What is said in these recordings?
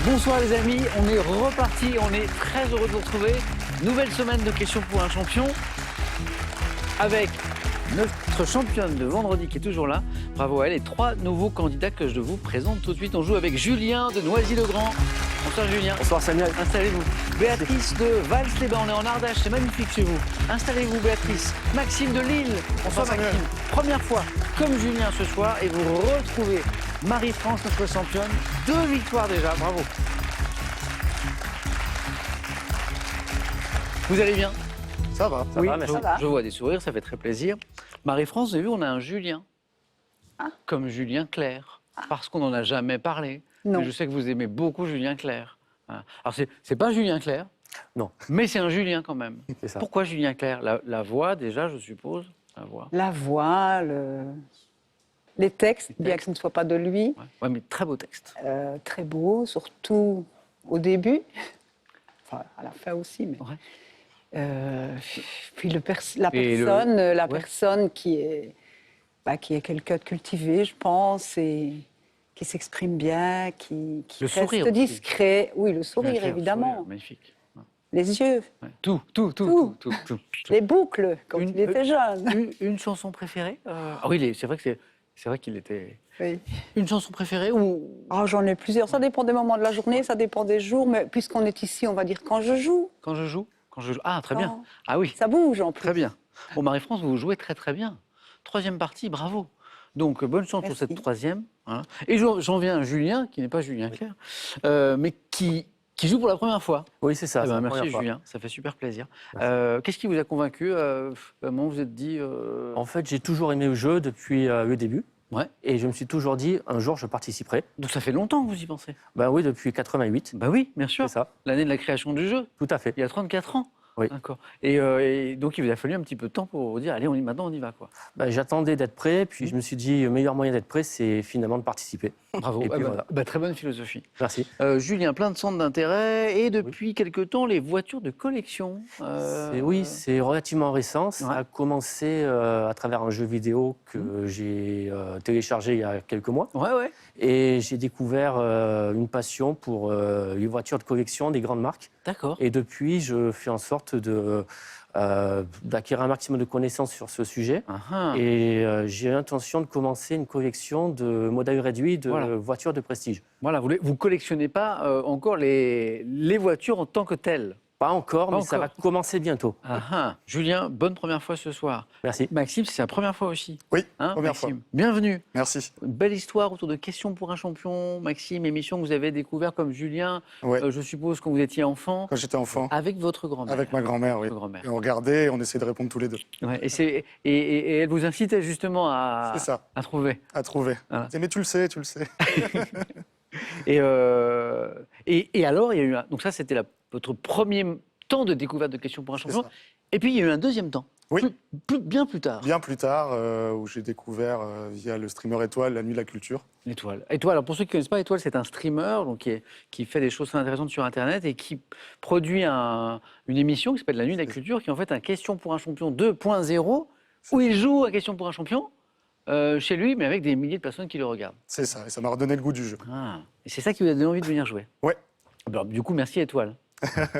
Bonsoir les amis, on est reparti, on est très heureux de vous retrouver. Nouvelle semaine de questions pour un champion avec notre championne de vendredi qui est toujours là. Bravo à elle et 3 nouveaux candidats que je vous présente tout de suite. On joue avec Julien de Noisy-le-Grand. Bonsoir Julien. Bonsoir Samuel. Installez-vous. Béatrice de Vals-les-Bains, on est en Ardèche, c'est magnifique chez vous. Installez-vous Béatrice. Maxime de Lille. Bonsoir Maxime. Première fois comme Julien ce soir et vous retrouvez Marie-France, notre championne. 2 victoires déjà, bravo. Vous allez bien? Ça va. Oui, va, merci. je vois des sourires, ça fait très plaisir. Marie-France, vous avez vu, on a un Julien. Comme Julien Clerc. Parce qu'on n'en a jamais parlé. Non. Mais je sais que vous aimez beaucoup Julien Clerc. Alors, c'est pas Julien Clerc. Non. Mais c'est un Julien quand même. C'est ça. Pourquoi Julien Clerc? La voix, déjà, je suppose. La voix. La voix, les textes, bien textes. que ce ne soit pas de lui. Ouais, mais très beau texte. Très beau, surtout au début. Enfin, à la fin aussi, mais... Ouais. Puis la personne qui est quelqu'un de cultivé, je pense, et qui s'exprime bien, qui Le reste sourire aussi. discret. Oui, le sourire, Bien sûr, évidemment. sourire, magnifique. Ouais. Les yeux, Ouais. Tout. les boucles, quand il était jeune. Une chanson préférée Ah oui, c'est vrai qu'il était... Oui. Une chanson préférée ou... Ah, j'en ai plusieurs. Ça dépend des moments de la journée, ça dépend des jours. Mais puisqu'on est ici, on va dire quand je joue. Quand je joue Ah, très bien. Quand- Ah oui, Ça bouge en plus. très bien. Bon, Marie-France, vous jouez très très bien. 3e partie, bravo. Donc, bonne chance pour Merci. cette 3e. Hein. Et j'en viens à Julien, qui n'est pas Julien Clerc, mais qui joue pour la première fois. Oui, c'est ça. Eh ben, c'est la merci première fois. Julien, ça fait super plaisir. Qu'est-ce qui vous a convaincu Comment vous êtes dit En fait, j'ai toujours aimé le jeu depuis le début. Ouais. Et je me suis toujours dit, un jour, je participerai. Donc ça fait longtemps que vous y pensez? Ben oui, depuis 88. Bah oui, bien sûr. C'est ça. L'année de la création du jeu, Tout à fait. il y a 34 ans. Oui. D'accord. Et donc il vous a fallu un petit peu de temps pour vous dire, allez, maintenant on y va, quoi. Ben, j'attendais d'être prêt, puis je me suis dit, le meilleur moyen d'être prêt, c'est finalement de participer. Bravo. Et puis Bah, voilà. très bonne philosophie. Merci. Julien, plein de centres d'intérêt et depuis quelque temps, les voitures de collection. Oui, c'est relativement récent. Ça Ouais. a commencé à travers un jeu vidéo que j'ai téléchargé il y a quelques mois. Ouais. Et j'ai découvert une passion pour les voitures de collection des grandes marques. D'accord. Et depuis, je fais en sorte d'acquérir un maximum de connaissances sur ce sujet. Et j'ai l'intention de commencer une collection de modèles réduits de Voilà. voitures de prestige. Voilà, vous collectionnez pas encore les voitures en tant que telles. Pas encore, Pas mais ça va encore. commencer bientôt. Julien, bonne première fois ce soir. Merci. Maxime, c'est sa première fois aussi. Oui, Hein, première Maxime. Bienvenue. Merci. Une belle histoire autour de Questions pour un champion. Maxime, émission que vous avez découvert comme Julien, Ouais. je suppose quand vous étiez enfant, Quand j'étais enfant, avec votre grand-mère. avec ma grand-mère, oui. Votre grand-mère. Et on regardait et on essayait de répondre tous les deux. Ouais, et elle vous incitait justement à C'est ça, trouver. à trouver. Voilà. Mais tu le sais, tu le sais. Et alors, il y a eu donc ça, c'était votre premier temps de découverte de Questions pour un champion. ça. Et puis, il y a eu un deuxième temps. Oui. Bien plus tard. Bien plus tard, où j'ai découvert via le streamer Étoile, La Nuit de la Culture. Étoile. Étoile, alors pour ceux qui ne connaissent pas, Étoile, c'est un streamer donc qui fait des choses très intéressantes sur Internet et qui produit une émission qui s'appelle La Nuit de la Culture, qui est en fait un Question pour un champion 2.0, où il joue à Question pour un champion chez lui, mais avec des milliers de personnes qui le regardent. C'est ça, et ça m'a redonné le goût du jeu. Et c'est ça qui vous a donné envie de venir jouer. Ouais. Alors, du coup, merci Étoile.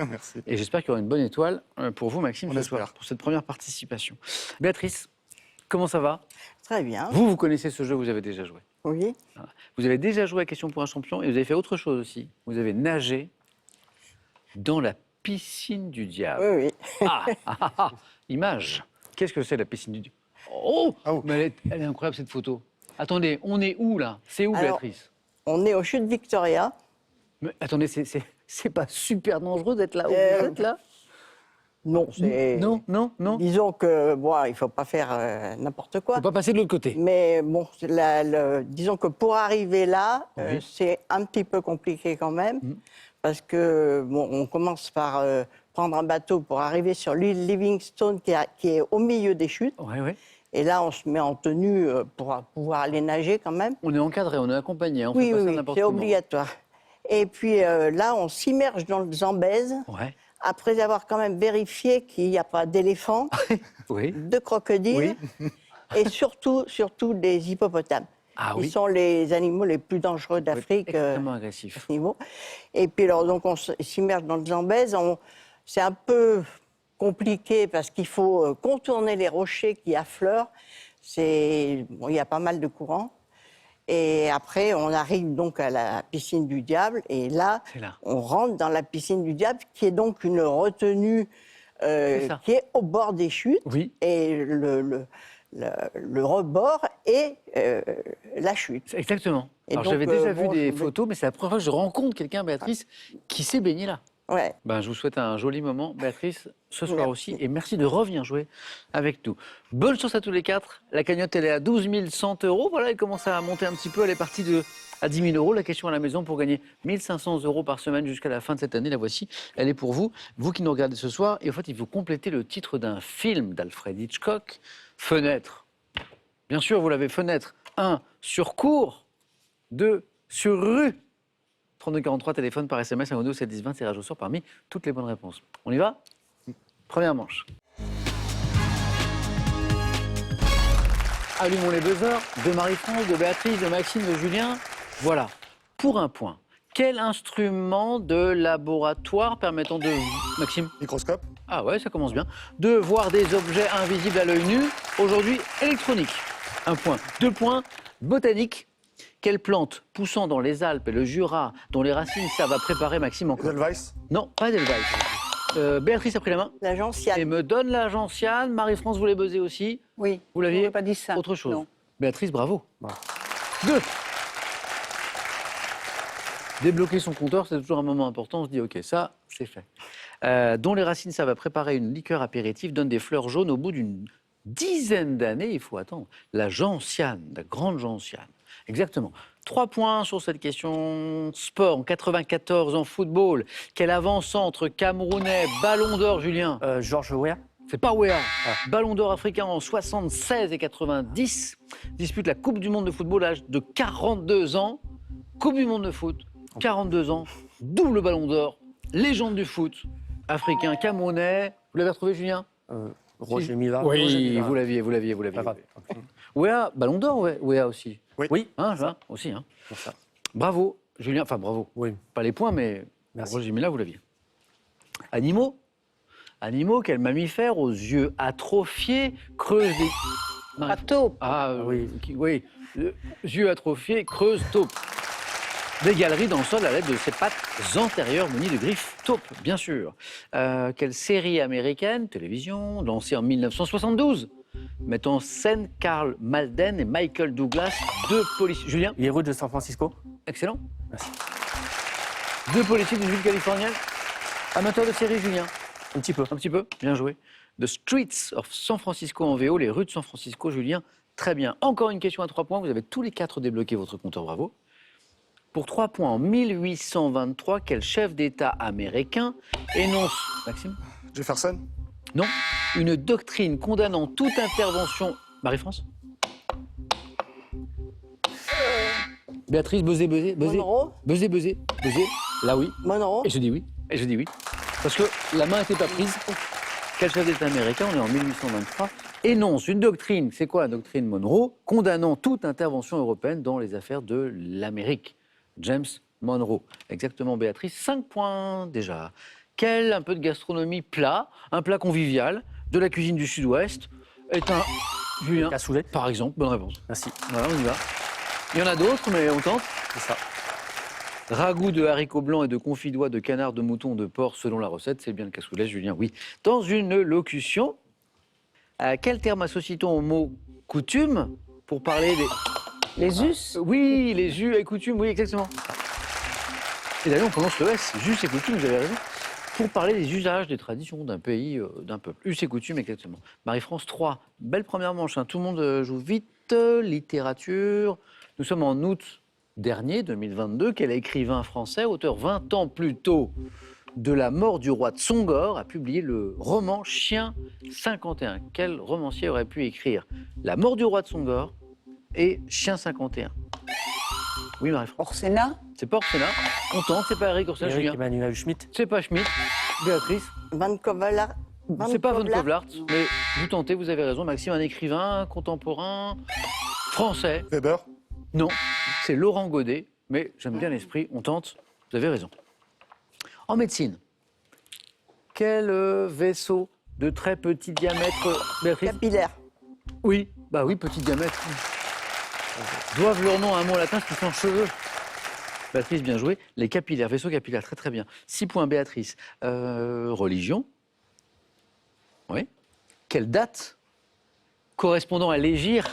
Merci. Et j'espère qu'il y aura une bonne étoile pour vous, Maxime, On ce espère. soir, pour cette première participation. Béatrice, comment ça va? Très bien. Vous connaissez ce jeu, vous avez déjà joué. Oui. Vous avez déjà joué à Question pour un champion et vous avez fait autre chose aussi. Vous avez nagé dans la piscine du diable. Oui. Image. Qu'est-ce que c'est la piscine du diable? Oh, Oh. Mais elle est incroyable cette photo. Attendez, on est où là? C'est où, Alors, Béatrice? On est aux Chutes Victoria. Mais attendez, c'est pas super dangereux d'être là où vous êtes là? Non, c'est. Non. Disons que, bon, il ne faut pas faire n'importe quoi. Faut pas passer de l'autre côté. Mais bon, disons que pour arriver là, Oui. c'est un petit peu compliqué quand même. Parce que, bon, on commence par prendre un bateau pour arriver sur l'île Livingstone qui est au milieu des chutes. Ouais. Et là, on se met en tenue pour pouvoir aller nager quand même. On est encadré, on est accompagné. On Oui, fait pas ça oui, n'importe c'est comment. obligatoire. Et puis là, on s'immerge dans le Zambèze, Ouais. après avoir quand même vérifié qu'il n'y a pas d'éléphants, Oui. de crocodiles et surtout des hippopotames. Ils sont les animaux les plus dangereux d'Afrique. Extrêmement agressifs. À ce niveau. Et puis alors, donc, on s'immerge dans le Zambèze. C'est un peu compliqué parce qu'il faut contourner les rochers qui affleurent. Il y a pas mal de courant. Et après, on arrive donc à la piscine du diable. Et là, on rentre dans la piscine du diable, qui est donc une retenue qui est au bord des chutes. Oui. Et le rebord est la chute. Exactement. Et Alors, donc, j'avais déjà vu des photos, mais c'est la première fois que je rencontre quelqu'un, Béatrice, qui s'est baigné là. Ouais. Ben, je vous souhaite un joli moment, Béatrice, ce soir aussi. Et merci de revenir jouer avec nous. Bonne chance à tous les quatre. La cagnotte, elle est à 12 100 €. Voilà, elle commence à monter un petit peu. Elle est partie à 10 000 €. La question à la maison pour gagner 1 500 € par semaine jusqu'à la fin de cette année. La voici. Elle est pour vous. Vous qui nous regardez ce soir. Et en fait, il faut compléter le titre d'un film d'Alfred Hitchcock. Fenêtre. Bien sûr, vous l'avez, fenêtre. 1, sur cour. 2, sur rue. 3243, téléphone par SMS, un 7 10 20, tirage au sort parmi toutes les bonnes réponses. On y va? Première manche. Allumons les buzzers de Marie-France, de Béatrice, de Maxime, de Julien. Voilà. Pour un point, quel instrument de laboratoire permettant de... Maxime? Microscope. Ah ouais, ça commence bien. De voir des objets invisibles à l'œil nu, aujourd'hui électronique. 1 point. 2 points, botanique. Quelle plante poussant dans les Alpes et le Jura, dont les racines servent à préparer Maxime encore? Edelweiss. Non, pas Edelweiss. Béatrice a pris la main. La gentiane. Et me donne la gentiane. Marie-France, vous les buzzez aussi. Oui. Vous l'aviez? Je n'aurais pas dit ça. Autre chose. Non. Béatrice, bravo. 2. Débloquer son compteur, c'est toujours un moment important. On se dit, OK, ça, c'est fait. Dont les racines servent à préparer une liqueur apéritive, donne des fleurs jaunes au bout d'une dizaine d'années. Il faut attendre. La gentiane, la grande gentiane. Exactement. 3 points sur cette question sport. En 94, en football, quel avant-centre camerounais, ballon d'or, Julien? Georges Weah. C'est pas Weah. Ballon d'or africain en 76 et 90. Dispute la Coupe du monde de football à l'âge de 42 ans. Coupe du monde de foot, 42 ans, double ballon d'or, légende du foot africain, camerounais. Vous l'avez retrouvé, Julien? Roger Mila. Oui, vous l'aviez. Weah, ballon d'or, Weah aussi. Oui. Hein, aussi. Hein. Bravo, Julien. Enfin, bravo. Oui. Pas les points, mais Merci. Roger Mila, vous l'aviez. Animaux. Quel mammifère aux yeux atrophiés creuse des... Pas taupe. Ah oui. Yeux atrophiés creuse taupe. Des galeries dans le sol à l'aide de ses pattes antérieures munies de griffes taupe, bien sûr. Quelle série américaine, télévision, lancée en 1972, met en scène Karl Malden et Michael Douglas, 2 policiers. Julien? Les rues de San Francisco. Excellent. Merci. 2 policiers d'une ville californienne. Amateur de série, Julien? Un petit peu. Un petit peu, bien joué. The Streets of San Francisco en VO, les rues de San Francisco, Julien. Très bien. Encore une question à 3 points. Vous avez tous les 4 débloqué votre compteur, bravo. Pour 3 points, en 1823, quel chef d'État américain énonce... Maxime? Jefferson. Non. Une doctrine condamnant toute intervention... Marie-France? Béatrice, buzzer. Monroe. Buzzer. Là, oui. Monroe. Et je dis oui. Parce que la main n'était pas prise. Quel chef d'État américain, on est en 1823, énonce une doctrine, c'est quoi la doctrine Monroe, condamnant toute intervention européenne dans les affaires de l'Amérique. James Monroe. Exactement, Béatrice. 5 points déjà. Un peu de gastronomie plat, un plat convivial, de la cuisine du Sud-Ouest, est un... Julien, Cassoulet. par exemple, bonne réponse. Merci. Voilà, on y va. Il y en a d'autres, mais on tente. C'est ça. Ragoût de haricots blancs et de confit d'oie, de canard, de mouton, de porc, selon la recette. C'est bien le cassoulet, Julien, oui. Dans une locution, quel terme associe-t-on au mot coutume pour parler des... Les us. Oui, les us et coutumes, oui, exactement. Et d'ailleurs, on prononce le S, us et coutumes, vous avez raison. Pour parler des usages, des traditions d'un pays, d'un peuple. Us et coutumes, exactement. Marie-France 3, belle première manche, hein. Tout le monde joue vite. Littérature. Nous sommes en août dernier, 2022. Quel écrivain français, auteur 20 ans plus tôt de la mort du roi de Songor, a publié le roman Chien 51. Quel romancier aurait pu écrire La mort du roi de Songor et Chien 51? Oui, Marie-France. Orsena. C'est pas Orsena. On tente, c'est pas Eric Orsena, Eric Julien. Emmanuel Schmitt. C'est pas Schmitt. Béatrice. Van Kovlar. C'est pas Von Kovlart, mais vous tentez, vous avez raison. Maxime, un écrivain contemporain français. Weber. Non, c'est Laurent Godet, mais j'aime bien l'esprit, on tente, vous avez raison. En médecine, quel vaisseau de très petit diamètre, Béatrice? Capillaire. Oui, bah oui, petit diamètre. Doivent leur nom à un mot latin, ce qui sont cheveux. Béatrice, bien joué. Les capillaires, vaisseaux capillaires, très très bien. 6 points, Béatrice. Religion. Oui. Quelle date correspondant à l'Égir?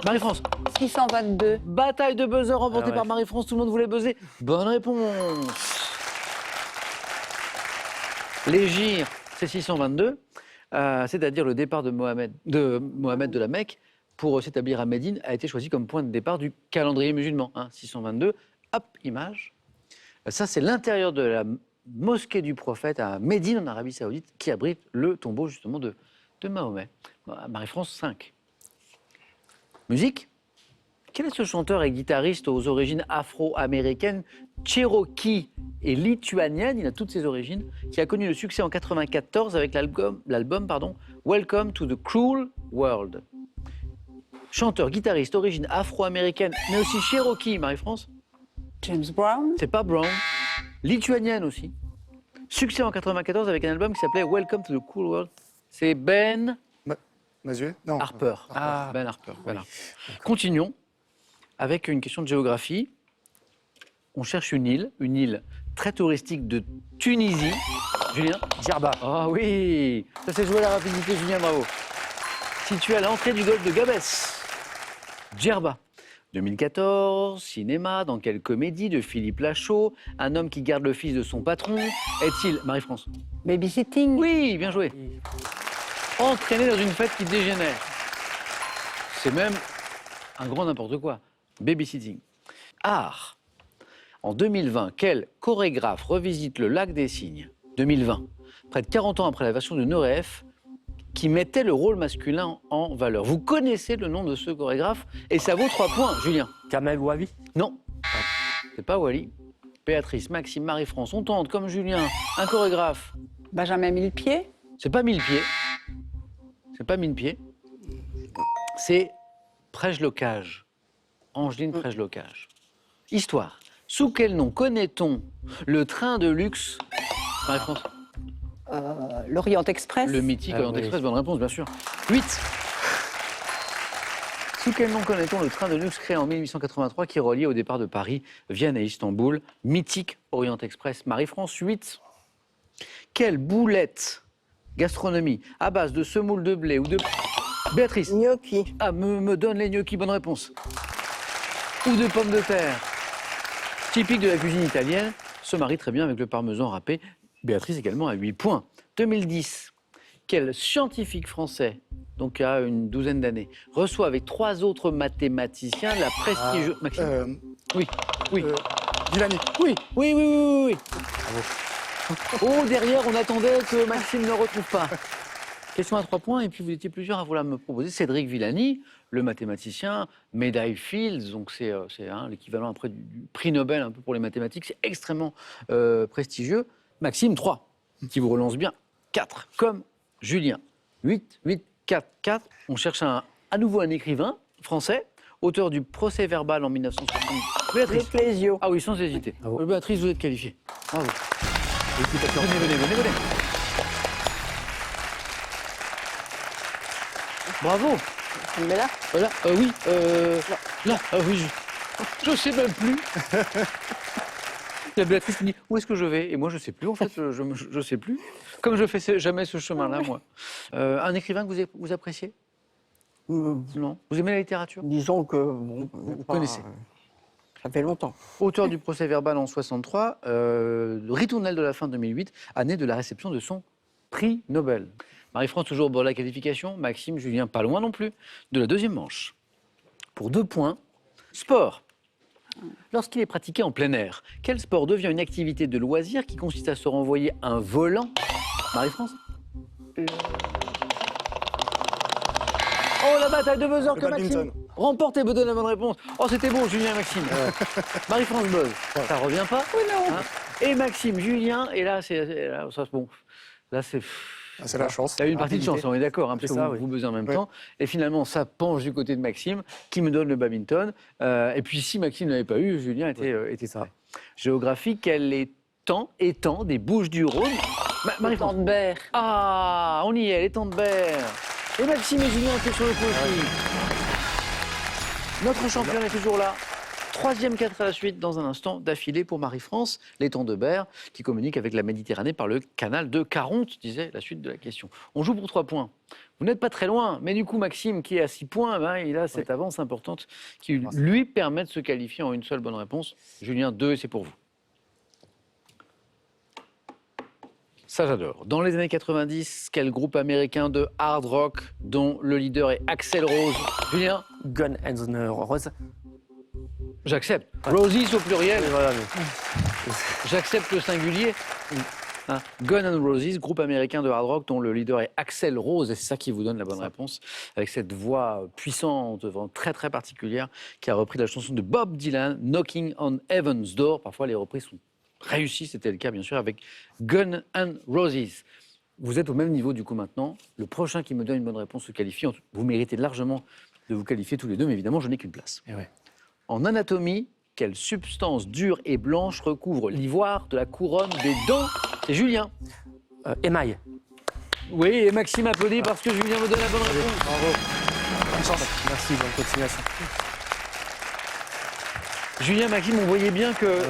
Marie-France. 622. Bataille de buzzer remportée Ah ouais. par Marie-France, tout le monde voulait buzzer. Bonne réponse. L'Égir, c'est 622, c'est-à-dire le départ de Mohamed de la Mecque pour s'établir à Médine a été choisi comme point de départ du calendrier musulman. 622, hop, image. Ça, c'est l'intérieur de la mosquée du prophète à Médine, en Arabie Saoudite, qui abrite le tombeau justement de Mahomet. Marie-France, 5. Musique. Quel est ce chanteur et guitariste aux origines afro-américaines, cherokee et lituaniennes, il a toutes ses origines, qui a connu le succès en 1994 avec l'album Welcome to the Cruel World. Chanteur, guitariste, origine afro-américaine, mais aussi cherokee, Marie-France. James Brown. C'est pas Brown. Lituanienne aussi. Succès en 1994 avec un album qui s'appelait Welcome to the Cruel World. C'est Ben Mazuet? Non. Harper. Ah. Ben Harper, voilà. Continuons avec une question de géographie. On cherche une île très touristique de Tunisie. Julien? Djerba. Ah oui, ça s'est joué à la rapidité, Julien, bravo. Situé à l'entrée du golfe de Gabès. Djerba. 2014, cinéma, dans quelle comédie de Philippe Lachaud, un homme qui garde le fils de son patron, est-il, Marie-France? Babysitting. Oui, bien joué. Entraîné dans une fête qui dégénère. C'est même un grand n'importe quoi. Babysitting. Art. En 2020, quel chorégraphe revisite le lac des Cygnes? 2020, près de 40 ans après la version de Nureyev, qui mettait le rôle masculin en valeur. Vous connaissez le nom de ce chorégraphe et ça vaut 3 points, Julien. Kamel Ouavi. Non, c'est pas Wally. Béatrice, Maxime, Marie-France, on tente comme Julien, un chorégraphe. Benjamin Millepied. C'est pas Millepied. C'est pas Millepied. C'est Prejlocage. Angeline Prejlocage. Histoire. Sous quel nom connaît-on le train de luxe? Marie-France. L'Orient Express. Le mythique Orient oui. Express, bonne réponse, bien sûr. 8. Sous quel nom connaît-on le train de luxe créé en 1883 qui reliait au départ de Paris, Vienne et Istanbul? Mythique Orient Express. Marie-France, 8. Quelle boulette gastronomie à base de semoule de blé ou de... Béatrice. Gnocchi. Ah, me donne les gnocchis, bonne réponse. Ou de pommes de terre. Typique de la cuisine italienne, se marie très bien avec le parmesan râpé. Béatrice également à 8 points. 2010, quel scientifique français, donc à une douzaine d'années, reçoit avec 3 autres mathématiciens la prestigieuse... Maxime. Oui, oui. Villani. Oui, oui, oui, oui, oui. Oh, derrière, on attendait que Maxime ne retrouve pas. Question à 3 points, et puis vous étiez plusieurs à vouloir me proposer. Cédric Villani, le mathématicien, médaille Fields, donc c'est l'équivalent après du prix Nobel un peu pour les mathématiques, c'est extrêmement prestigieux. Maxime, 3, qui vous relance bien. 4, comme Julien. 8, 8, 4, 4. On cherche à nouveau un écrivain français, auteur du procès-verbal en 1960. Béatrice. Clésio. Ah oui, sans hésiter. Bravo. Béatrice, vous êtes qualifiée. Bravo. Venez. Bravo. Mais là, Voilà, oui, là, oui, je sais même plus. Il y a Béatrice qui dit, où est-ce que je vais? Et moi, je sais plus, en fait, je sais plus. Comme je fais jamais ce chemin-là, moi. Un écrivain que vous appréciez? Non. Vous aimez la littérature? disons que... Bon, Vous connaissez. Ça fait longtemps. Auteur du procès-verbal en 63, ritournelle de la fin 2008, année de la réception de son prix Nobel. Marie-France toujours au bord de la qualification, Maxime, Julien pas loin non plus, de la deuxième manche. Pour 2 points, sport. Lorsqu'il est pratiqué en plein air, quel sport devient une activité de loisir qui consiste à se renvoyer un volant? Marie-France? Oh, la bataille de buzzer Le que Maxime badminton. remporte et me donne la bonne réponse. Oh, c'était beau, Julien et Maxime. Marie-France buzz. Ça revient pas? Oui, non. Et Maxime, Julien, et là, c'est bon. Là, c'est Ah, c'est la chance. Il y a eu une partie de chance, on est d'accord, hein, parce que ça, vous, oui. vous buzzez en même temps. Et finalement, ça penche du côté de Maxime, qui me donne le badminton. Et puis, si Maxime n'avait pas eu, Julien était ça. Géographie, quel est étang des Bouches-du-Rhône? Marie-France de Berre. Ah, on y est, l'étang de Berre. Et Maxime et Julien étaient sur le coup aussi. Notre championne est toujours là. 3e 4 à la suite dans un instant d'affilée pour Marie-France, l'étang de Berre, qui communique avec la Méditerranée par le canal de Caronte, disait la suite de la question. On joue pour 3 points. Vous n'êtes pas très loin, mais du coup, Maxime, qui est à 6 points, ben, il a cette avance importante qui lui permet de se qualifier en une seule bonne réponse. Julien, 2, et c'est pour vous. Ça, j'adore. Dans les années 90, quel groupe américain de hard rock dont le leader est Axl Rose? Julien? Guns N' Roses. J'accepte. Roses au pluriel. Voilà, mais... J'accepte le singulier. Hein. Guns N' Roses, groupe américain de hard rock dont le leader est Axl Rose, et c'est ça qui vous donne la bonne réponse, avec cette voix puissante, vraiment très très particulière, qui a repris la chanson de Bob Dylan, Knocking on Heaven's Door. Parfois les reprises sont réussies, c'était le cas bien sûr avec Guns N' Roses. Vous êtes au même niveau du coup maintenant. Le prochain qui me donne une bonne réponse se qualifie. Vous méritez largement de vous qualifier tous les deux, mais évidemment je n'ai qu'une place. Et ouais. En anatomie, quelle substance dure et blanche recouvre l'ivoire de la couronne des dents? C'est Julien. Émail. Oui, et Maxime applaudit parce que Julien me donne la bonne réponse. Bravo. Merci, bonne continuation. Julien, Maxime, on voyait bien que,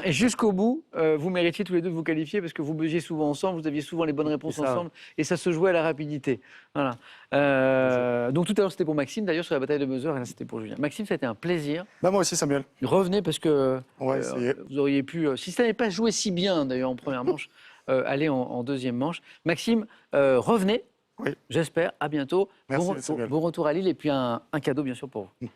et jusqu'au bout, vous méritiez tous les deux de vous qualifier parce que vous busiez souvent ensemble, vous aviez souvent les bonnes réponses ensemble, et ça se jouait à la rapidité. Voilà. Donc tout à l'heure, c'était pour Maxime, d'ailleurs, sur la bataille de buzzer, et là, c'était pour Julien. Maxime, ça a été un plaisir. Bah, moi aussi, Samuel. Revenez parce que vous auriez pu, si ça n'avait pas joué si bien, d'ailleurs, en première manche, aller en deuxième manche. Maxime, revenez. Oui. J'espère. À bientôt. Merci, bon retour à Lille et puis un cadeau, bien sûr, pour vous.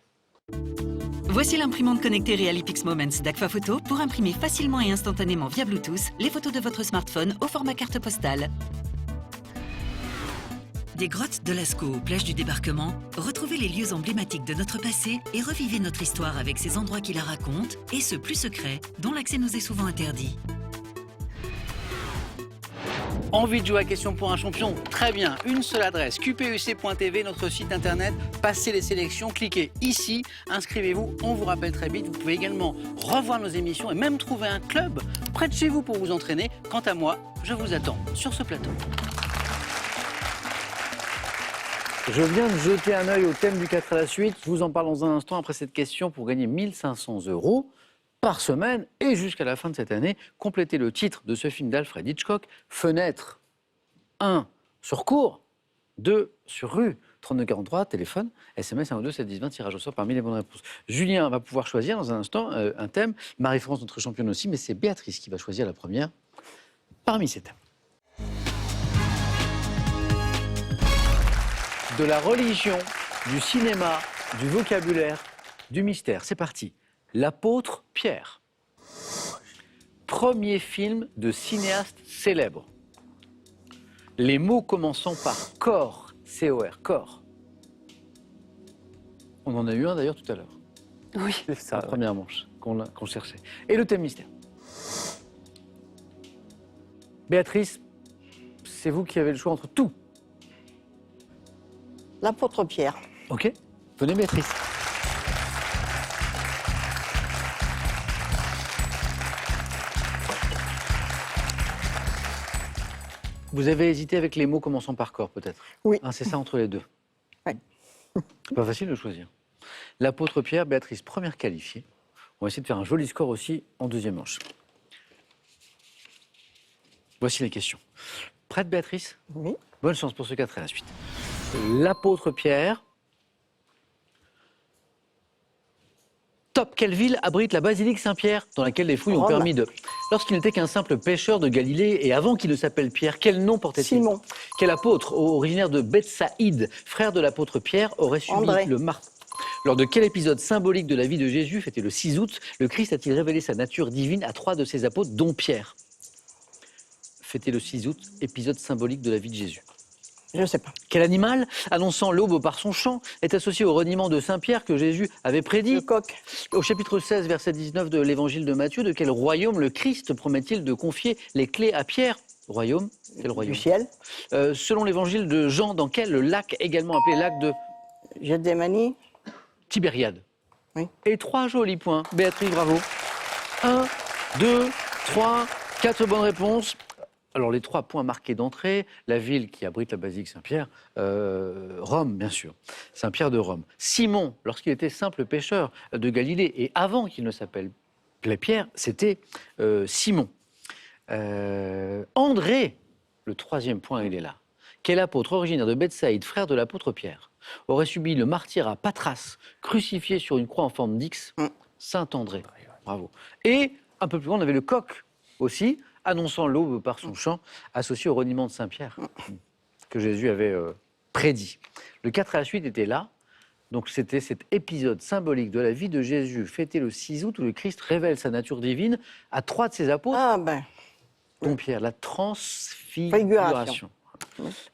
Voici l'imprimante connectée Realipix Moments d'Agfa Photo pour imprimer facilement et instantanément via Bluetooth les photos de votre smartphone au format carte postale. Des grottes de Lascaux aux plages du débarquement, retrouvez les lieux emblématiques de notre passé et revivez notre histoire avec ces endroits qui la racontent et ceux plus secrets dont l'accès nous est souvent interdit. Envie de jouer à Question pour un champion? Très bien, une seule adresse, qpuc.tv, notre site internet, passez les sélections, cliquez ici, inscrivez-vous, on vous rappelle très vite. Vous pouvez également revoir nos émissions et même trouver un club près de chez vous pour vous entraîner. Quant à moi, je vous attends sur ce plateau. Je viens de jeter un œil au thème du 4 à la suite, je vous en parle dans un instant après cette question pour gagner 1 500 € par semaine et jusqu'à la fin de cette année, complétez le titre de ce film d'Alfred Hitchcock, Fenêtre. 1 sur cours, 2 sur rue, 3243, téléphone, SMS 1 2 7 10 20, tirage au sort parmi les bonnes réponses. Julien va pouvoir choisir dans un instant un thème, Marie-France notre championne aussi, mais c'est Béatrice qui va choisir la première parmi ces thèmes. De la religion, du cinéma, du vocabulaire, du mystère, c'est parti. L'apôtre Pierre. Premier film de cinéaste célèbre. Les mots commençant par corps, C-O-R, corps. On en a eu un d'ailleurs tout à l'heure. Oui. C'est ça, la première manche qu'on cherchait. Et le thème mystère. Béatrice, c'est vous qui avez le choix entre tout. L'apôtre Pierre. Ok, venez Béatrice. Vous avez hésité avec les mots commençant par corps, peut-être? Oui. Ah, c'est ça entre les deux. Oui. C'est pas facile de choisir. L'apôtre Pierre, Béatrice, première qualifiée. On va essayer de faire un joli score aussi en deuxième manche. Voici les questions. Prête, Béatrice? Oui. Bonne chance pour ce 4 à la suite. L'apôtre Pierre. Top, quelle ville abrite la basilique Saint-Pierre, dans laquelle les fouilles ont Rome. permis de... Lorsqu'il n'était qu'un simple pêcheur de Galilée, et avant qu'il ne s'appelle Pierre, quel nom portait-il? Simon. Quel apôtre, originaire de Bethsaïde, frère de l'apôtre Pierre, aurait subi André. le martyre? Lors de quel épisode symbolique de la vie de Jésus, fêté le 6 août, le Christ a-t-il révélé sa nature divine à 3 de ses apôtres, dont Pierre? Fêté le 6 août, épisode symbolique de la vie de Jésus. Je ne sais pas. Quel animal, annonçant l'aube par son chant, est associé au reniement de Saint-Pierre que Jésus avait prédit? Le coq. Au chapitre 16, verset 19 de l'évangile de Matthieu, de quel royaume le Christ promet-il de confier les clés à Pierre? Royaume. Quel royaume? Du ciel. Selon l'évangile de Jean, dans quel lac, également appelé lac de Gethsémani. Tibériade? Oui. Et 3 jolis points. Béatrice, bravo. 1, 2, 3, 4 bonnes réponses. Alors, les 3 points marqués d'entrée, la ville qui abrite la basilique Saint-Pierre, Rome, bien sûr, Saint-Pierre de Rome. Simon, lorsqu'il était simple pêcheur de Galilée, et avant qu'il ne s'appelle Pierre, c'était Simon. André, le 3e point, il est là. Quel apôtre originaire de Bethsaïde, frère de l'apôtre Pierre, aurait subi le martyre à Patras, crucifié sur une croix en forme d'X? Saint André. Bravo. Et un peu plus loin, on avait le coq aussi, annonçant l'aube par son chant, associé au reniement de Saint-Pierre, que Jésus avait prédit. Le 4 à la suite était là. Donc c'était cet épisode symbolique de la vie de Jésus, fêté le 6 août, où le Christ révèle sa nature divine à 3 de ses apôtres, dont Pierre, la transfiguration.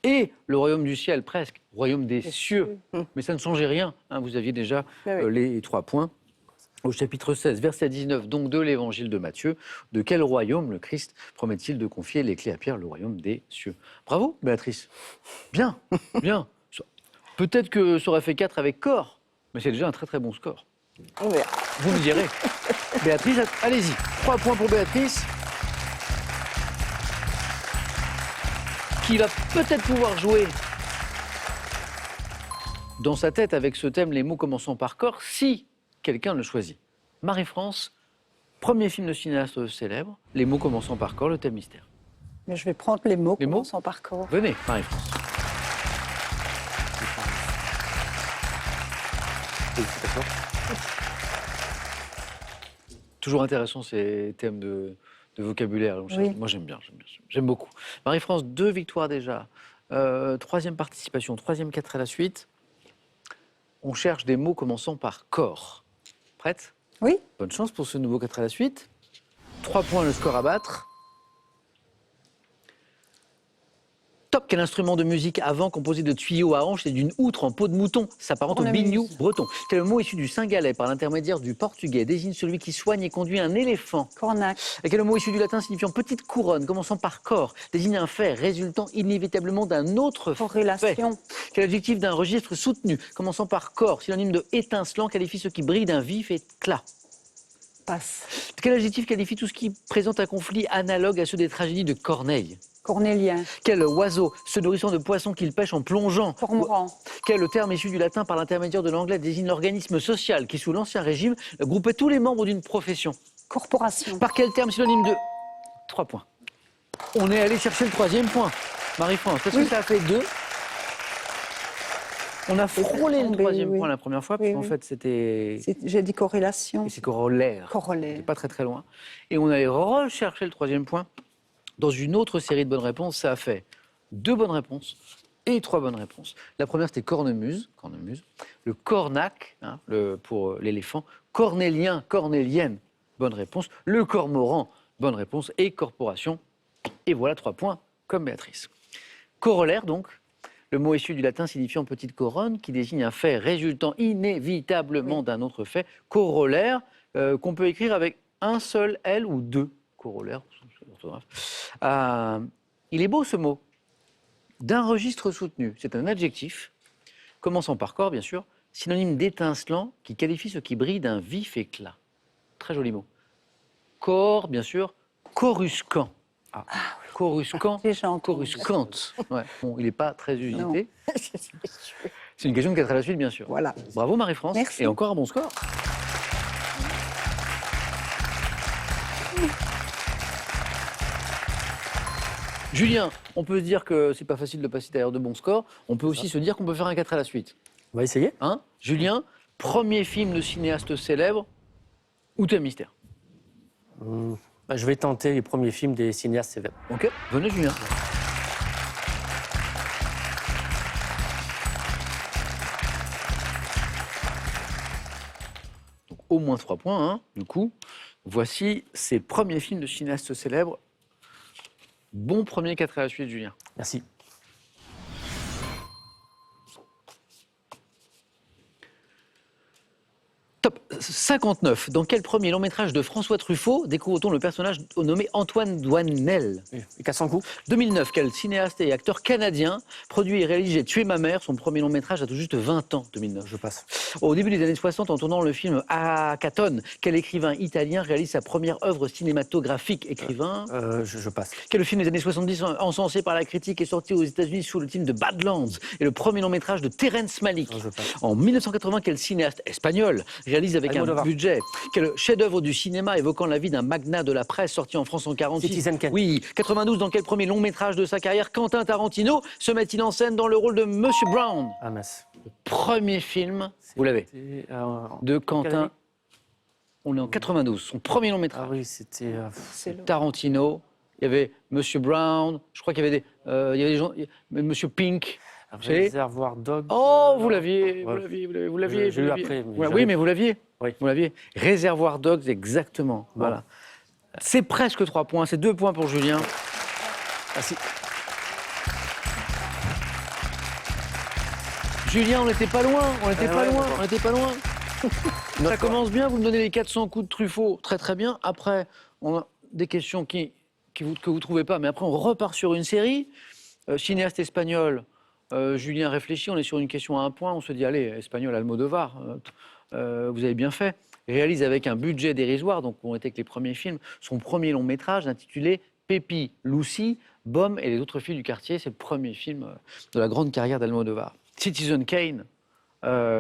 Et le royaume du ciel, presque, royaume des cieux. Mais ça ne changeait rien, hein, vous aviez déjà les 3 points. Au chapitre 16, verset 19, donc de l'évangile de Matthieu, de quel royaume le Christ promet-il de confier les clés à Pierre, le royaume des cieux? Bravo, Béatrice. Bien, bien. Peut-être que ça aurait fait 4 avec corps, mais c'est déjà un très très bon score. On verra. Vous me direz. Béatrice, allez-y. 3 points pour Béatrice, qui va peut-être pouvoir jouer dans sa tête avec ce thème, les mots commençant par corps, si quelqu'un le choisit. Marie-France, premier film de cinéaste célèbre, les mots commençant par corps, le thème mystère. Mais je vais prendre les mots Les mots commençant par corps. Venez, Marie-France. Toujours intéressant ces thèmes de vocabulaire. Oui. Moi j'aime bien, j'aime beaucoup. Marie-France, 2 victoires déjà. 3e participation, 3e 4 à la suite. On cherche des mots commençant par corps. Prête? Oui. Bonne chance pour ce nouveau 4 à la suite. 3 points le score à battre. Top, quel instrument de musique avant composé de tuyaux à hanches et d'une outre en peau de mouton s'apparente au biniou breton? Quel mot issu du singalais par l'intermédiaire du portugais désigne celui qui soigne et conduit un éléphant? Cornac. Et quel mot issu du latin signifiant petite couronne commençant par corps désigne un fait résultant inévitablement d'un autre Corrélation. fait? Quel adjectif d'un registre soutenu commençant par corps, synonyme de étincelant, qualifie ce qui brille d'un vif éclat? Passe. Quel adjectif qualifie tout ce qui présente un conflit analogue à ceux des tragédies de Corneille? Cornélien. Quel oiseau se nourrissant de poissons qu'il pêche en plongeant? Cormoran. Quel terme issu du latin par l'intermédiaire de l'anglais désigne l'organisme social qui, sous l'Ancien Régime, groupait tous les membres d'une profession? Corporation. Par quel terme synonyme de... 3 points. On est allé chercher le 3e point. Marie-France, parce que ça a fait 2. On a frôlé le 3e point la première fois, puisqu'en fait c'était... J'ai dit corrélation. Et c'est corollaire. Corollaire. C'est pas très très loin. Et on allait rechercher le 3e point. Dans une autre série de bonnes réponses, ça a fait 2 bonnes réponses et 3 bonnes réponses. La première, c'était cornemuse. Le cornac, hein, pour l'éléphant. Cornélien, cornélienne, bonne réponse. Le cormoran, bonne réponse. Et corporation. Et voilà 3 points, comme Béatrice. Corollaire, donc, le mot issu du latin signifiant petite couronne, qui désigne un fait résultant inévitablement d'un autre fait. Corollaire, qu'on peut écrire avec un seul L ou 2 corollaires. Il est beau ce mot. D'un registre soutenu. C'est un adjectif, commençant par corps, bien sûr, synonyme d'étincelant, qui qualifie ce qui brille d'un vif éclat. Très joli mot. Corps, bien sûr, coruscant. Coruscant, coruscante. Ouais. Bon, il n'est pas très usité. C'est une question de 4 à la suite, bien sûr. Voilà. Bravo Marie-France. Merci. Et encore un bon score. Julien, on peut se dire que c'est pas facile de passer derrière de bons scores. On peut aussi se dire qu'on peut faire un 4 à la suite. On va essayer. Hein? Julien, premier film de cinéaste célèbre ou thème mystère? Je vais tenter les premiers films des cinéastes célèbres. Ok, venez Julien. Donc, au moins 3 points, hein, du coup. Voici ces premiers films de cinéastes célèbres. Bon premier 4 à la suite, Julien. Merci. Top. 59. Dans quel premier long métrage de François Truffaut découvre-t-on le personnage nommé Antoine Douanel? Et 400 coups. 2009. Quel cinéaste et acteur canadien produit et réalise J'ai tué ma mère? Son premier long métrage a tout juste 20 ans, 2009. Je passe. Au début des années 60, en tournant le film Hackathon, quel écrivain italien réalise sa première œuvre cinématographique? Écrivain. Je passe. Quel film des années 70 encensé par la critique est sorti aux États-Unis sous le titre de Badlands et le premier long métrage de Terrence Malick? Je passe. En 1980, quel cinéaste espagnol réalise avec un Almodovar. budget? Quel chef-d'œuvre du cinéma évoquant la vie d'un magnat de la presse sorti en France en 46? Citizen Kane. Oui. 92, dans quel premier long métrage de sa carrière Quentin Tarantino se met-il en scène dans le rôle de Monsieur Brown? Ah mince. Premier film, vous l'avez, C'était, de quelle Quentin. année On est en 92, son premier long métrage. Ah oui, c'était... C'est le... Tarantino, il y avait Monsieur Brown, je crois qu'il y avait des gens, Monsieur Pink. Vous savez Réservoir Dogs. Oh, vous l'aviez, Ouais. vous l'aviez. J'ai eu après, mais Ouais, j'avais- oui, mais vous l'aviez. Oui. Vous l'aviez. Réservoir Dogs, exactement. Bon. Voilà. C'est presque 3 points, c'est 2 points pour Julien. Merci. Julien, on n'était pas loin, on n'était pas ouais, loin, d'accord. on n'était pas loin. Ça commence bien, vous me donnez les 400 coups de Truffaut, très très bien. Après, on a des questions que vous ne trouvez pas, mais après on repart sur une série. Cinéaste espagnol, Julien réfléchit, on est sur une question à 1 point, on se dit, allez, espagnol, Almodovar, vous avez bien fait. Réalise avec un budget dérisoire, donc on était que les premiers films, son premier long métrage intitulé Pépi, Lucy, Bom et les autres filles du quartier. C'est le premier film de la grande carrière d'Almodovar. Citizen Kane,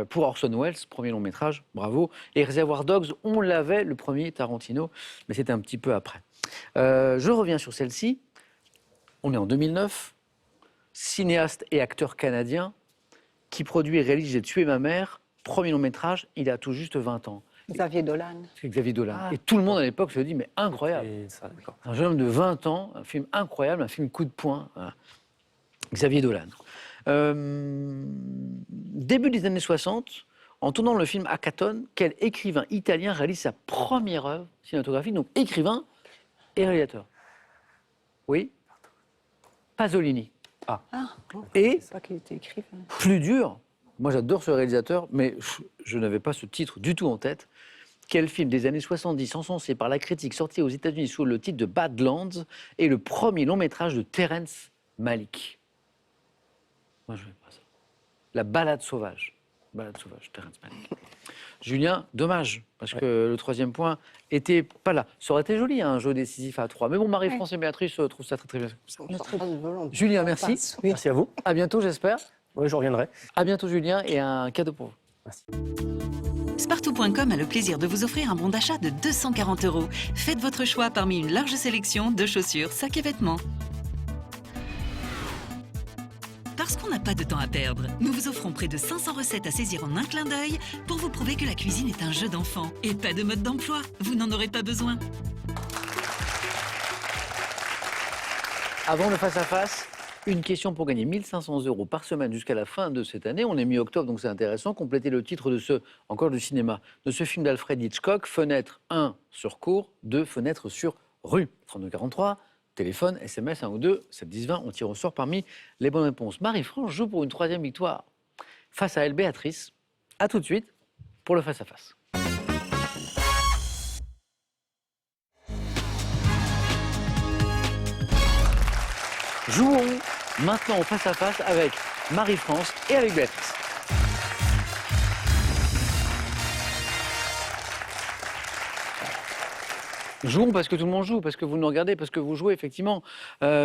pour Orson Welles, premier long métrage, bravo. Et Reservoir Dogs, on l'avait, le premier Tarantino, mais c'était un petit peu après. Je reviens sur celle-ci. On est en 2009. Cinéaste et acteur canadien qui produit et réalise J'ai tué ma mère, premier long métrage, il a tout juste 20 ans. Xavier Dolan. C'est Xavier Dolan. Et tout le monde à l'époque se dit, mais incroyable. Et ça, d'accord. Un jeune homme de 20 ans, un film incroyable, un film coup de poing. Voilà. Xavier Dolan. Début des années 60, en tournant le film Hackathon, quel écrivain italien réalise sa première œuvre cinématographique? Donc écrivain et réalisateur. Oui. Pasolini. Ah, Et c'est pas qu'il était écrivain. plus dur, moi j'adore ce réalisateur, mais je n'avais pas ce titre du tout en tête. Quel film des années 70, encensé par la critique, sorti aux États-Unis sous le titre de Badlands, est le premier long métrage de Terrence Malick? Moi je ne sais pas ça. La balade sauvage. Balade sauvage, Terrence Malick. Julien, dommage, parce que le 3e point était pas là. Ça aurait été joli, un jeu décisif à 3. Mais bon, Marie-France et Béatrice trouvent ça très très bien. On s'en passe volontiers. Julien, merci. Oui. Merci à vous. À bientôt, j'espère. Oui, je reviendrai. À bientôt, Julien, et un cadeau pour vous. Merci. Spartou.com a le plaisir de vous offrir un bon d'achat de 240 €. Faites votre choix parmi une large sélection de chaussures, sacs et vêtements. Parce qu'on n'a pas de temps à perdre, nous vous offrons près de 500 recettes à saisir en un clin d'œil pour vous prouver que la cuisine est un jeu d'enfant et pas de mode d'emploi. Vous n'en aurez pas besoin. Avant le face-à-face, une question pour gagner 1 500 € par semaine jusqu'à la fin de cette année. On est mi-octobre, donc c'est intéressant. Complétez le titre de encore du cinéma, de ce film d'Alfred Hitchcock, Fenêtre 1 sur cour, 2 fenêtres sur rue. 3243, téléphone, SMS 1 ou 2, 7 10 20, on tire au sort parmi les bonnes réponses. Marie-France joue pour une 3e victoire face à elle, Béatrice. A tout de suite pour le face-à-face. Jouons maintenant au face-à-face avec Marie-France et avec Béatrice. Jouons parce que tout le monde joue, parce que vous nous regardez, parce que vous jouez, effectivement.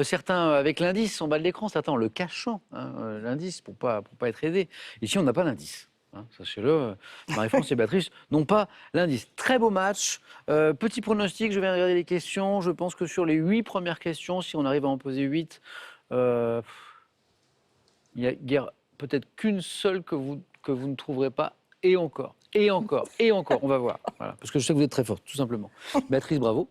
Certains avec l'indice en bas de l'écran, certains en le cachant, hein, l'indice, pour pas être aidé. Ici, on n'a pas l'indice. Hein, sachez-le, Marie-France et Béatrice n'ont pas l'indice. Très beau match. Petit pronostic, je vais regarder les questions. Je pense que sur les 8 premières questions, si on arrive à en poser 8, il y a peut-être qu'une seule que vous ne trouverez pas, et encore. Et encore, et encore, on va voir. Voilà, parce que je sais que vous êtes très forte, tout simplement. Béatrice, bravo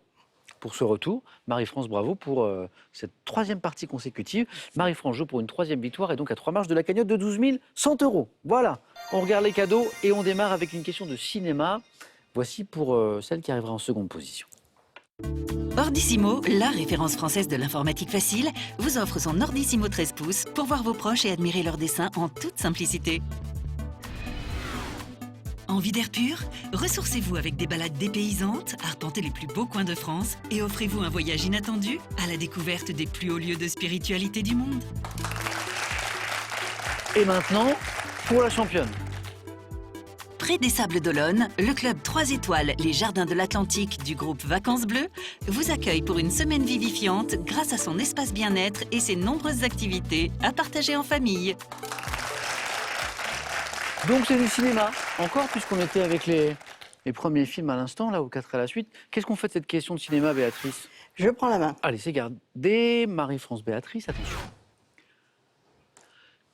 pour ce retour. Marie-France, bravo pour cette 3e partie consécutive. Marie-France joue pour une 3e victoire et donc à 3 marches de la cagnotte de 12 100 €. Voilà, on regarde les cadeaux et on démarre avec une question de cinéma. Voici pour celle qui arrivera en seconde position. Ordissimo, la référence française de l'informatique facile, vous offre son Ordissimo 13 pouces pour voir vos proches et admirer leurs dessins en toute simplicité. Envie d'air pur? Ressourcez-vous avec des balades dépaysantes, arpentez les plus beaux coins de France et offrez-vous un voyage inattendu à la découverte des plus hauts lieux de spiritualité du monde. Et maintenant, pour la championne. Près des Sables d'Olonne, le club 3 étoiles Les Jardins de l'Atlantique du groupe Vacances Bleues vous accueille pour une semaine vivifiante grâce à son espace bien-être et ses nombreuses activités à partager en famille. Donc c'est du cinéma, encore, puisqu'on était avec les premiers films à l'instant, là, aux 4 à la suite. Qu'est-ce qu'on fait de cette question de cinéma, Béatrice? Je prends la main. Allez, c'est gardé. Marie-France, Béatrice, attention.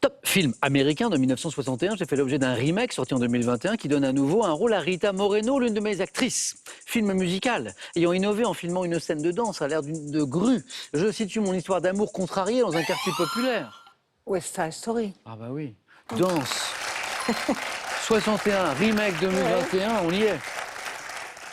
Top film américain de 1961, j'ai fait l'objet d'un remake sorti en 2021 qui donne à nouveau un rôle à Rita Moreno, l'une de mes actrices. Film musical, ayant innové en filmant une scène de danse à l'air de grue. Je situe mon histoire d'amour contrariée dans un quartier populaire. West Side Story. Ah bah oui, danse. 61, remake 2021, on y est.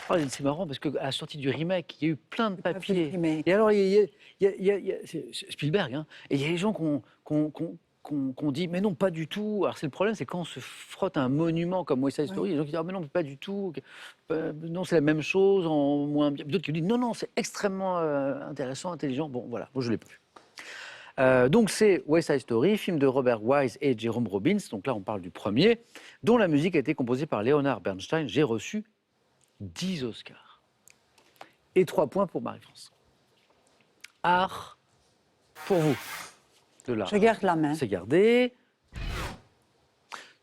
Oh, c'est marrant parce qu'à la sortie du remake, il y a eu plein de papiers. Et alors, il y a c'est Spielberg, hein, et il y a des gens qu'on dit, mais non, pas du tout. Alors, c'est le problème, c'est quand on se frotte à un monument comme West Side Story, il y a des gens qui disent, ah, mais non, pas du tout. Non, c'est la même chose, en moins bien. D'autres qui disent, non, non, c'est extrêmement intéressant, intelligent. Bon, voilà, moi, je ne l'ai pas vu. Donc c'est West Side Story, film de Robert Wise et Jerome Robbins, donc là on parle du premier, dont la musique a été composée par Leonard Bernstein. J'ai reçu 10 Oscars. Et 3 points pour Marie-France. Art, pour vous. De l'art. Je garde la main. C'est gardé.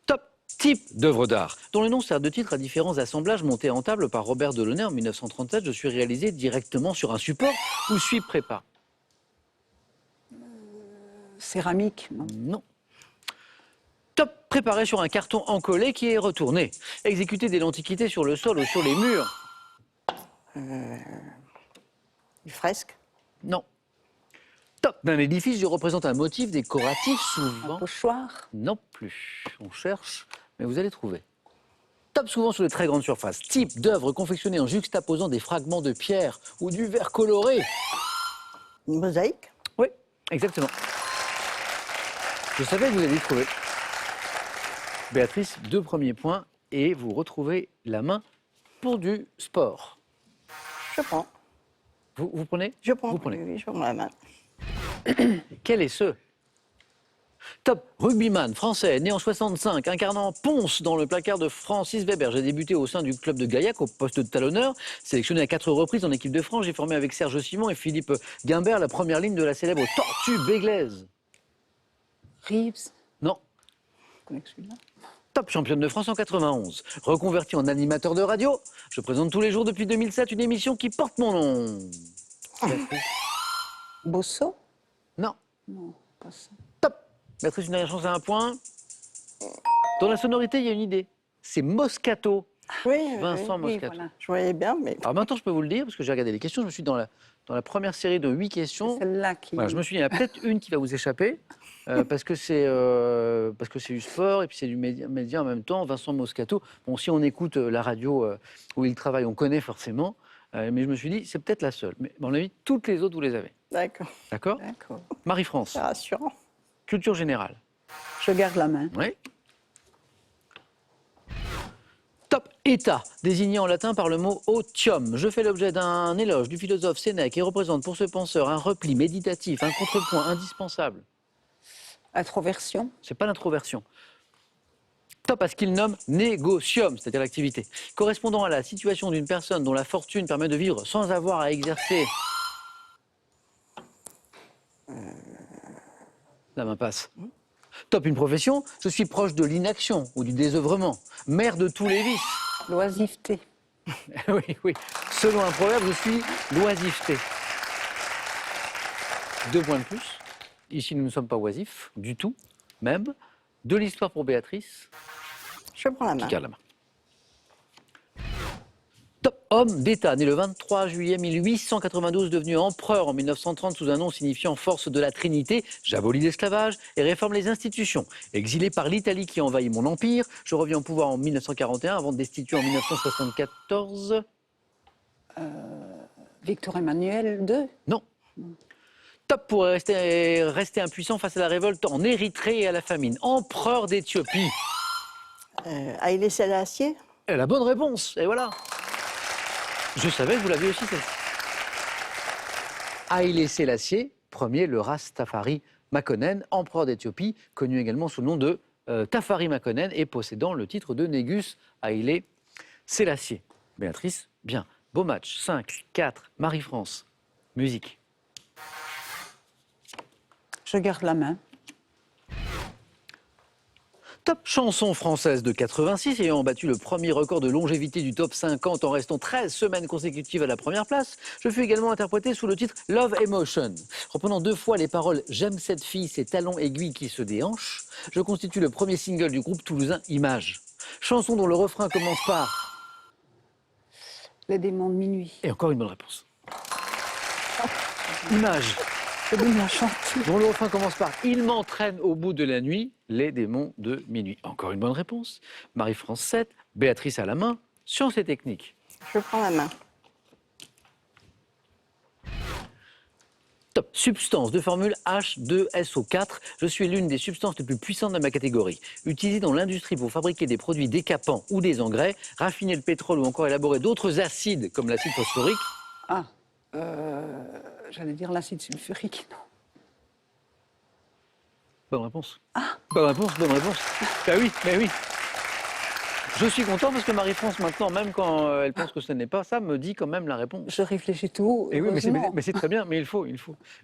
Top type d'œuvre d'art, dont le nom sert de titre à différents assemblages montés en table par Robert Delaunay en 1937. Je suis réalisé directement sur un support où suis préparé. Céramique, non. Non. Top, préparé sur un carton encollé qui est retourné. Exécuté dès l'Antiquité sur le sol ou sur les murs. Une fresque. Non. Top, d'un édifice, je représente un motif décoratif souvent. Un pochoir. Non plus. On cherche, mais vous allez trouver. Top, souvent sur de très grandes surfaces. Type d'œuvre confectionnée en juxtaposant des fragments de pierre ou du verre coloré. Une mosaïque. Oui, exactement. Je savais que vous alliez trouver. Béatrice, 2 premiers points et vous retrouvez la main pour du sport. Je prends. Vous prenez? Je prends. Vous prenez. Oui, je prends la main. Quel est ce? Top, rugbyman français, né en 65, incarnant Ponce dans le placard de Francis Weber. J'ai débuté au sein du club de Gaillac au poste de talonneur. Sélectionné à 4 reprises en équipe de France, j'ai formé avec Serge Simon et Philippe Guimbert la première ligne de la célèbre Tortue Béglaise. Reeves. Non. Je connais que celui-là. Top, championne de France en 91. Reconverti en animateur de radio, je présente tous les jours depuis 2007 une émission qui porte mon nom. Bosso. Non. Non, pas ça. Top. Béatrice, une dernière chance à 1 point. Dans la sonorité, il y a une idée. C'est Moscato. Oui, Vincent oui, Moscato. voilà. je voyais bien, mais Alors maintenant, je peux vous le dire, parce que j'ai regardé les questions. Je me suis dans la première série de 8 questions. C'est celle-là qui... Voilà, je me suis dit, il y en a peut-être une qui va vous échapper, parce que c'est du sport et puis c'est du média en même temps. Vincent Moscato. Bon, si on écoute la radio où il travaille, on connaît forcément. Mais je me suis dit, c'est peut-être la seule. Mais à mon avis, toutes les autres, vous les avez. d'accord. D'accord? D'accord. Marie-France, C'est rassurant. culture générale. Je garde la main. Oui. Top, état, désigné en latin par le mot otium. Je fais l'objet d'un éloge du philosophe Sénèque et représente pour ce penseur un repli méditatif, un contrepoint indispensable. Introversion. C'est pas l'introversion. Top à ce qu'il nomme négocium, c'est-à-dire l'activité, correspondant à la situation d'une personne dont la fortune permet de vivre sans avoir à exercer. La main passe. Top, une profession, je suis proche de l'inaction ou du désœuvrement, mère de tous les vices. L'oisiveté. Oui, oui. Selon un proverbe, je suis l'oisiveté. 2 points de plus. Ici, nous ne sommes pas oisifs, du tout, même. De l'histoire pour Béatrice, Je prends la qui main. garde la main. Top, homme d'État, né le 23 juillet 1892, devenu empereur en 1930 sous un nom signifiant force de la Trinité. J'abolis l'esclavage et réforme les institutions. Exilé par l'Italie qui envahit mon empire, je reviens au pouvoir en 1941 avant de destituer en 1974. Victor Emmanuel II. Non. Top pour rester impuissant face à la révolte en Érythrée et à la famine. Empereur d'Éthiopie. Haïlé Sélassié. Et la bonne réponse, et voilà. Je savais que vous l'aviez aussi, celle-ci. Haïlé Sélassié, premier, le Rastafari Makonnen, empereur d'Éthiopie, connu également sous le nom de Tafari Makonnen et possédant le titre de Négus Haïlé Sélassié. Béatrice, bien. Beau match. 5, 4, Marie-France. Musique. Je garde la main. Top chanson française de 86 ayant battu le premier record de longévité du top 50 en restant 13 semaines consécutives à la première place. Je fus également interprété sous le titre Love Emotion. Reprenant 2 fois les paroles J'aime cette fille, ses talons aiguilles qui se déhanchent, je constitue le premier single du groupe toulousain Image. Chanson dont le refrain commence par... Les démons de minuit. Et encore une bonne réponse. Image. C'est bien la chanter. Dont le refrain commence par « Il m'entraîne au bout de la nuit, les démons de minuit ». Encore une bonne réponse. Marie-France 7, Béatrice à la main, sciences et techniques. Je prends la main. Top. Substance de formule H2SO4. Je suis l'une des substances les plus puissantes de ma catégorie. Utilisée dans l'industrie pour fabriquer des produits décapants ou des engrais, raffiner le pétrole ou encore élaborer d'autres acides comme l'acide phosphorique. Ah, j'allais dire l'acide sulfurique, non. Bonne réponse. Ah. Bonne réponse, bonne réponse. Ben oui. Je suis content parce que Marie-France, maintenant, même quand elle pense que ce n'est pas ça, me dit quand même la réponse. Je réfléchis tout. Et oui, mais c'est très bien, mais il faut.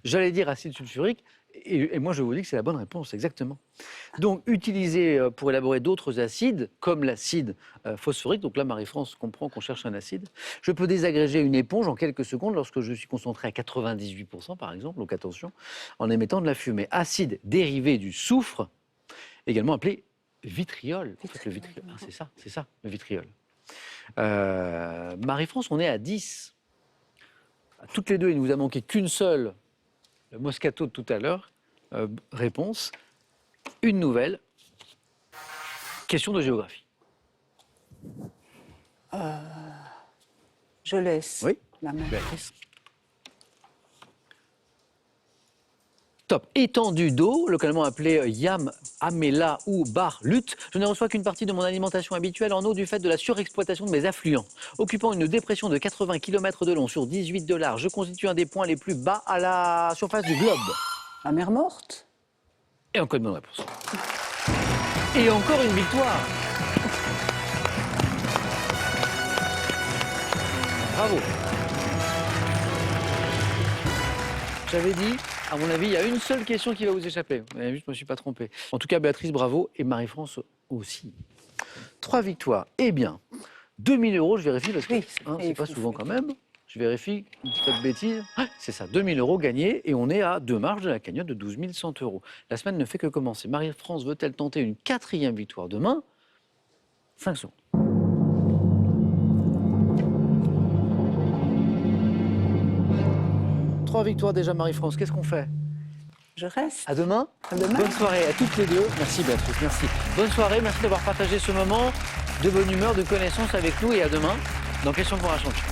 J'allais dire acide sulfurique, et moi je vous dis que c'est la bonne réponse, exactement. Donc, utilisé pour élaborer d'autres acides, comme l'acide phosphorique, donc là Marie-France comprend qu'on cherche un acide. Je peux désagréger une éponge en quelques secondes lorsque je suis concentré à 98% par exemple, donc attention, en émettant de la fumée. Acide dérivé du soufre, également appelé vitriol. En fait, le vitriol, c'est ça, le vitriol. Marie-France, on est à 10. À toutes les deux, il ne vous a manqué qu'une seule, le Moscato de tout à l'heure. Réponse, une nouvelle. Question de géographie. Je laisse la main. Béatrice. Top. Étendue d'eau, localement appelée Yam, Amela ou Bar Lut. Je ne reçois qu'une partie de mon alimentation habituelle en eau du fait de la surexploitation de mes affluents. Occupant une dépression de 80 km de long sur 18 de large, je constitue un des points les plus bas à la surface du globe. La mer morte. Et encore une bonne réponse. Et encore une victoire. Bravo. J'avais dit, à mon avis, il y a une seule question qui va vous échapper. Vous avez vu, je ne me suis pas trompé. En tout cas, Béatrice, bravo. Et Marie-France aussi. 3 victoires. Eh bien, 2000 €, je vérifie, parce que c'est pas souvent quand même. Je vérifie, pas de bêtises. Ah, c'est ça, 2000 € gagnés. Et on est à 2 marges de la cagnotte de 12 100 €. La semaine ne fait que commencer. Marie-France veut-elle tenter une 4e victoire demain? 5 secondes. Trois victoires déjà, Marie-France. Qu'est-ce qu'on fait? Je reste. À demain. À demain. Bonne soirée à toutes les deux. Merci Béatrice, merci. Bonne soirée, merci d'avoir partagé ce moment de bonne humeur, de connaissance avec nous et à demain dans Question pour un champion.